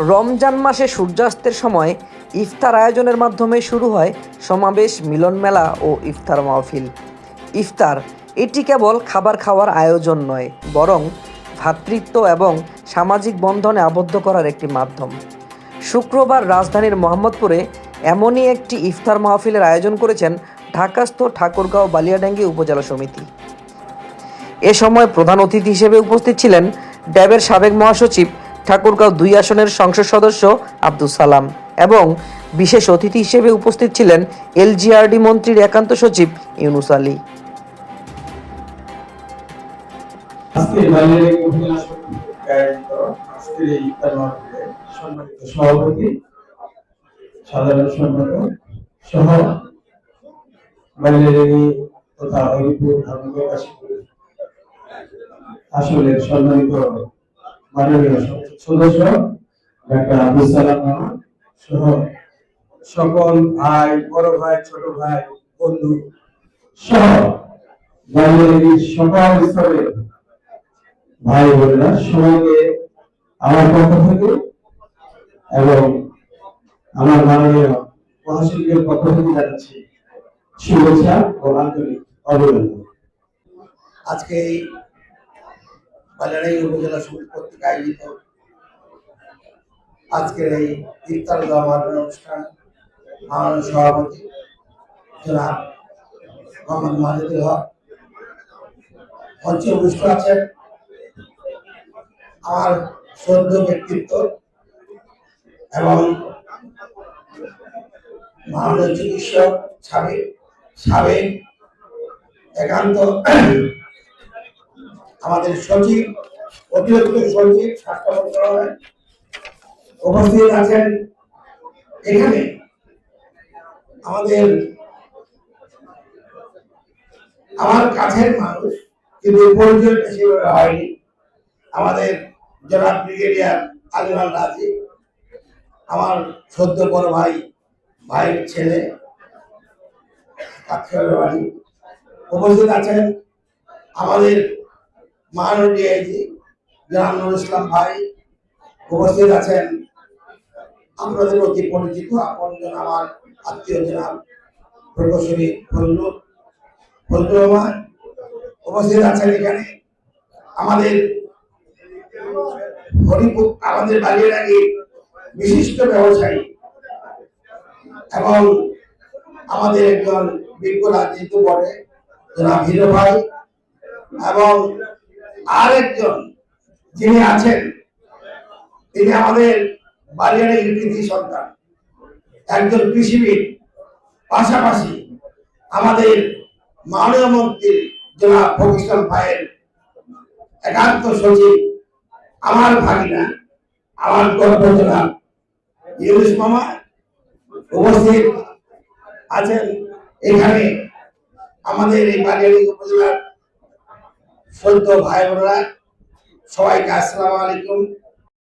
রমজান মাসে সূর্যাস্তের সময় ইফতার আয়োজনের মাধ্যমে শুরু হয় সমাবেশ, মিলন মেলা ও ইফতার মাহফিল। ইফতার এটি কেবল খাবার খাওয়ার আয়োজন নয়, বরং ভ্রাতৃত্ব এবং সামাজিক বন্ধনে আবদ্ধ করার একটি মাধ্যম। শুক্রবার রাজধানীর মোহাম্মদপুরে এমনই একটি ইফতার মাহফিলের আয়োজন করেছেন ঢাকাস্থ ঠাকুরগাঁও বালিয়াডাঙ্গি উপজেলা সমিতি। এ সময় প্রধান অতিথি হিসেবে উপস্থিত ছিলেন ড্যাবের সাবেক মহাসচিব, ঠাকুরগাঁও ২ আসনের সংসদ সদস্য আব্দুস সালাম এবং বিশেষ অতিথি হিসেবে উপস্থিত ছিলেন এলজিআরডি মন্ত্রীর একান্ত সচিব ইউনুস আলী। সভাপতি, সাধারণ সম্পাদক সহ তথা হরিপুর আসলে সম্মানিত মাননীয় সদস্য ডাক্তার আব্দুল সালাম সহ সকল ভাই, বড় ভাই, ছোট ভাই, বন্ধু সহ সকল স্তরের ভাই বোনেরা সবাইকে আমার পক্ষ থেকে এবং আমার মাননীয় মহাসচিবের পক্ষ থেকে জানাচ্ছি শুভেচ্ছা ও আন্তরিক অভিনন্দন। আজকে এই বালিয়াডাঙ্গি উপজেলা সমিতি কর্তৃক আয়োজিত আজকের এই ইফতার দোয়া মাহফিল অনুষ্ঠান মাননীয় সভাপতি জনাব মোহাম্মদ মাজিদুল হক মঞ্চে উপস্থিত আছেন, আমার শ্রদ্ধ ব্যক্তিত্ব এবং মাননীয় চিকিৎসক সাবেক একান্ত আমাদের সচিব, অতিরিক্ত সচিব স্বাস্থ্য মন্ত্রণালয় উপস্থিত আছেন। এখানে আমার কাছের মানুষ, কিন্তু পরিচয় বেশি হয়নি, আমাদের জনাব ব্রিগেডিয়ার আলিমাল রাজি, আমার সদ্য বড় ভাইয়ের ছেলে, বাড়ি উপস্থিত আছেন। আমাদের মাননীয় ডিআইজি জনাব নুরুল ইসলাম ভাই উপস্থিত আছেন। আপনাদের অতি পরিচিত আপনজন আমার আত্মীয় জনাব প্রকৌশলী ফজলুর রহমান উপস্থিত আছেন। এখানে আমাদের হরিপুর, আমাদের বালিয়াডাঙ্গির বিশিষ্ট ব্যবসায়ী এবং আমাদের একজন বিজ্ঞ রাজনীতি বটে জনাব হিরো ভাই, এবং আরেকজন যিনি আছেন তিনি আমাদের বালিয়াডাঙ্গির কৃতি সন্তান, একজন কৃষিবিদ, পাশাপাশি আমাদের মাননীয় মন্ত্রী জনাব ফকির ভাইয়ের একান্ত সচিব, আমার ভাগিনা, আমার গর্ব জনাব ইউনুস মামা উপস্থিত আছেন। এখানে আমাদের এই বালিয়াডাঙ্গি উপজেলার সদ্য ভাই বোনেরা সবাইকে আসসালামু আলাইকুম।